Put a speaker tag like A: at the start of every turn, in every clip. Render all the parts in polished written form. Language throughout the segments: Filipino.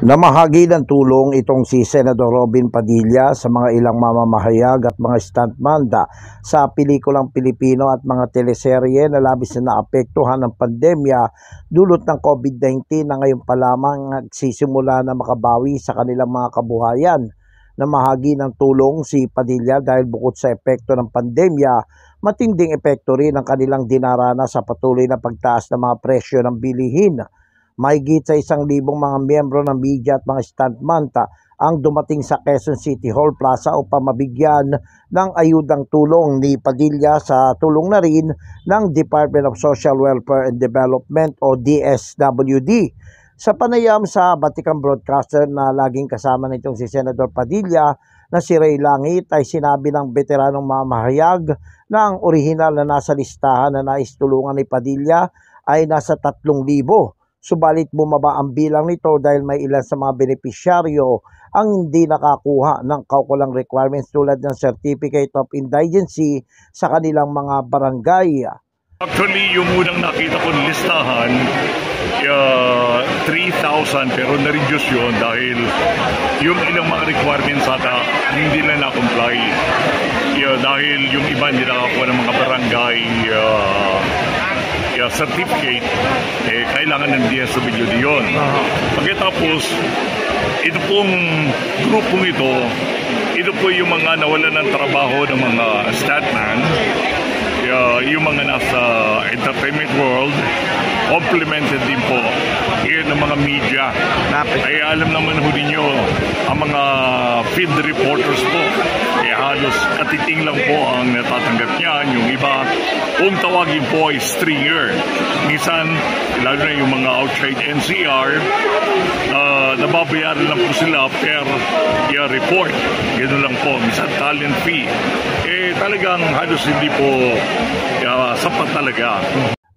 A: Namahagi ng tulong itong si Senador Robin Padilla sa mga ilang mamamahayag at mga stuntman sa pelikulang Pilipino at mga teleserye na labis na naapektuhan ng pandemya dulot ng COVID-19 na ngayon pa lamang nagsisimula na makabawi sa kanilang mga kabuhayan. Namahagi ng tulong si Padilla dahil bukod sa epekto ng pandemya, matinding epekto rin ang kanilang dinarana sa patuloy na pagtaas ng mga presyo ng bilihin. Mahigit sa 1,000 mga miyembro ng media at mga stuntman ang dumating sa Quezon City Hall Plaza upang mabigyan ng ayudang tulong ni Padilla sa tulong na rin ng Department of Social Welfare and Development o DSWD. Sa panayam sa batikang broadcaster na laging kasama nitong si Senador Padilla na si Ray Langit ay sinabi ng veteranong mamahayag na ang orihinal na nasa listahan na naistulungan ni Padilla ay nasa 3,000. Subalit bumaba ang bilang nito dahil may ilan sa mga benepisyaryo ang hindi nakakuha ng kaukulang requirements tulad ng Certificate of Indigency sa kanilang mga barangay.
B: Actually, yung unang nakita ko ng listahan, 3,000 pero na-reduce yun dahil yung ilang mga requirements ata hindi na na-comply. Dahil yung iba hindi nakakuha ng mga barangay certificate, kailangan ng DSWD yun. Pagkatapos, ito pong grupong ito po yung mga nawalan ng trabaho ng mga stuntman, yung mga nasa entertainment world, complemented din po yun ng mga media. Ay alam naman ho ninyo, ang mga field reporters po, halos katiting lang po ang natatanggap niyan. Yung iba, kung tawagin po ay stringer. Minsan, lalo na yung mga outside NCR, nababayaran lang po sila per report. Ganoon lang po, minsan talent fee. Talagang halos hindi po sapat talaga.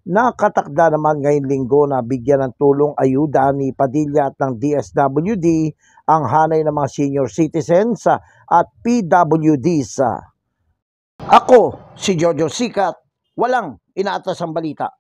A: Nakatakda naman ngayong linggo na bigyan ng tulong ayuda ni Padilla at ng DSWD ang hanay ng mga senior citizens at PWDs. Ako, si Jojo Sikat, walang inaatas ang balita.